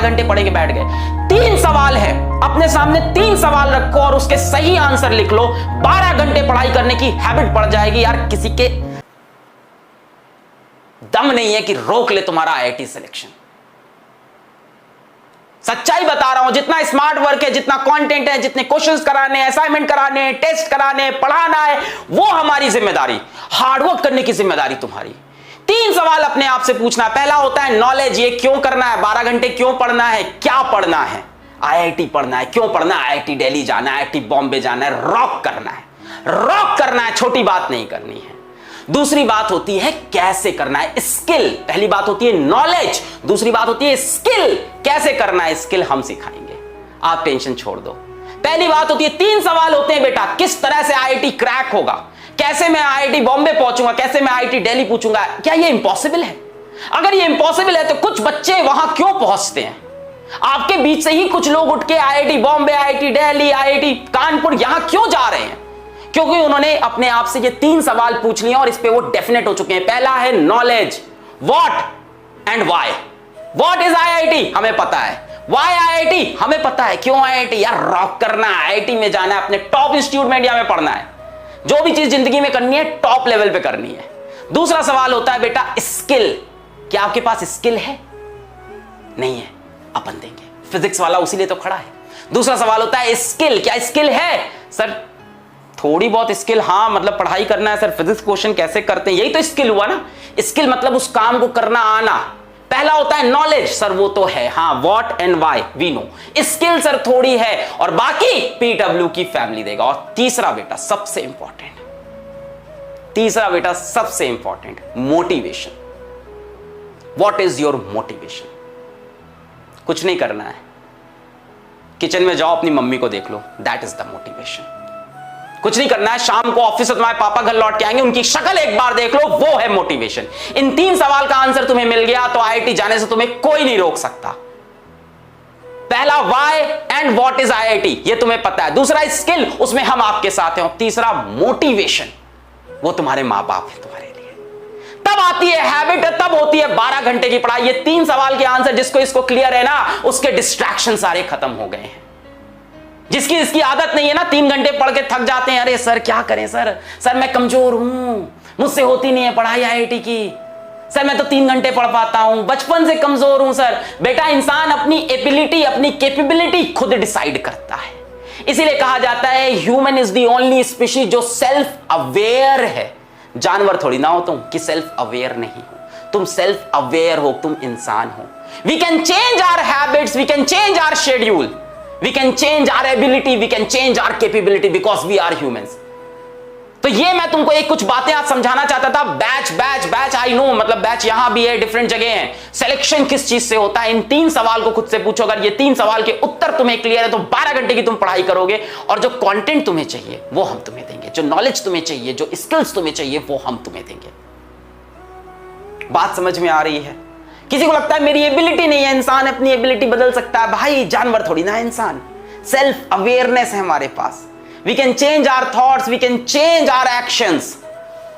12 घंटे पढ़ेंगे बैठ गए। 3 सवाल है, अपने सामने 3 सवाल रखो और उसके सही आंसर लिख लो, 12 घंटे पढ़ाई करने की हैबिट पड़ जाएगी। यार किसी के दम नहीं है कि रोक ले तुम्हारा आईआईटी सिलेक्शन। सच्चाई बता रहा हूं, जितना स्मार्ट वर्क है, जितना कंटेंट है, जितने क्वेश्चंस कराने, असाइनमेंट कराने, टेस्ट कराने, पढ़ाना है, वो हमारी जिम्मेदारी, हार्डवर्क करने की जिम्मेदारी तुम्हारी। 3 सवाल अपने आप से पूछना। पहला होता है नॉलेज, ये क्यों करना है, 12 घंटे क्यों पढ़ना है, क्या पढ़ना है, आईआईटी पढ़ना है, क्यों पढ़ना है, आईआईटी दिल्ली जाना है, आईआईटी बॉम्बे जाना है, रॉक करना है, रॉक करना है, छोटी बात नहीं करनी है। दूसरी बात होती है कैसे करना है, स्किल। पहली बात होती है नॉलेज, दूसरी बात होती है स्किल, कैसे करना है स्किल हम सिखाएंगे, आप टेंशन छोड़ दो। पहली बात होती है 3 सवाल होते हैं बेटा, किस तरह से आईआईटी क्रैक होगा, कैसे मैं आईआईटी बॉम्बे पहुंचूंगा, कैसे मैं आईआईटी दिल्ली पूछूंगा। क्या ये इंपॉसिबल है? अगर ये इंपॉसिबल है तो कुछ बच्चे वहां क्यों पहुंचते हैं? आपके बीच से ही कुछ लोग उठ के IIT Bombay, IIT Delhi, IIT Kanpur यहां क्यों जा रहे हैं? क्योंकि उन्होंने अपने आप से ये 3 सवाल पूछ लिए और इस पे वो डेफिनेट हो चुके हैं। पहला है knowledge, what and why. What is IIT, हमें पता है। व्हाई आईआईटी, हमें पता है। क्यों आईआईटी? यार रॉक करना है, आईआईटी में जाना है, अपने टॉप इंस्टीट्यूट में इंडिया में पढ़ना है, जो भी चीज जिंदगी में करनी है टॉप लेवल पे करनी है। दूसरा सवाल होता है बेटा स्किल, क्या आपके पास स्किल है? नहीं है, अपन देंगे, फिजिक्स वाला उसी लिए तो खड़ा है। दूसरा सवाल होता है स्किल, क्या स्किल है? सर थोड़ी बहुत स्किल, हाँ मतलब पढ़ाई करना है सर, फिजिक्स क्वेश्चन कैसे करते हैं, यही तो स्किल हुआ ना। स्किल मतलब उस काम को करना आना। पहला होता है नॉलेज, सर वो तो है, हाँ what and why we know. Skill sir थोड़ी है और बाकी पीडब्ल्यू की फैमिली देगा। और तीसरा बेटा सबसे important, motivation. What is your motivation? कुछ नहीं करना है, किचन में जाओ अपनी मम्मी को देख लो, दैट इज द मोटिवेशन। कुछ नहीं करना है, शाम को ऑफिस से तुम्हारे पापा घर लौट के आएंगे, उनकी शक्ल एक बार देख लो, वो है मोटिवेशन। इन 3 सवाल का आंसर तुम्हें मिल गया तो आईआईटी जाने से तुम्हें कोई नहीं रोक सकता। पहला why and what is IIT, ये तुम्हें पता है। दूसरा स्किल, उसमें हम आपके साथ हैं। और तीसरा मोटिवेशन, वो तुम्हारे मां बाप है तुम्हारे लिए। तब आती है हैबिट, तब होती है 12 घंटे की पढ़ाई। ये 3 सवाल के आंसर जिसको इसको क्लियर है ना, उसके डिस्ट्रैक्शन सारे खत्म हो गए हैं। जिसकी इसकी आदत नहीं है ना, 3 घंटे पढ़ के थक जाते हैं, अरे सर क्या करें सर मैं कमजोर हूं, मुझसे होती नहीं है पढ़ाई आईआईटी की, सर मैं तो 3 घंटे पढ़ पाता हूं, बचपन से कमजोर हूं। सर बेटा इंसान अपनी एबिलिटी, अपनी कैपेबिलिटी खुद डिसाइड करता है। इसीलिए कहा जाता है human is the only species जो सेल्फ अवेयर है। जानवर थोड़ी ना हो तुम कि सेल्फ अवेयर नहीं हो, तुम सेल्फ अवेयर हो, तुम इंसान हो। We can change our habits, we can change our schedule, we can change our ability, we can change our capability because we are humans। तो ये मैं तुमको एक कुछ बातें आज समझाना चाहता था। बैच आई नो, मतलब बैच यहां भी है, डिफरेंट जगह है। सिलेक्शन किस चीज से होता है, इन 3 सवाल को खुद से पूछो। अगर ये 3 सवाल के उत्तर तुम्हें क्लियर है तो 12 घंटे की तुम पढ़ाई करोगे और जो कंटेंट तुम्हें चाहिए वो हम तुम्हें देंगे, जो नॉलेज तुम्हें चाहिए, जो स्किल्स तुम्हें चाहिए वो हम तुम्हें देंगे। बात समझ में आ रही है? किसी को लगता है मेरी एबिलिटी नहीं है, इंसान अपनी एबिलिटी बदल सकता है। भाई जानवर थोड़ी ना है इंसान, सेल्फ अवेयरनेस है हमारे पास। We can change our thoughts, we can change our actions.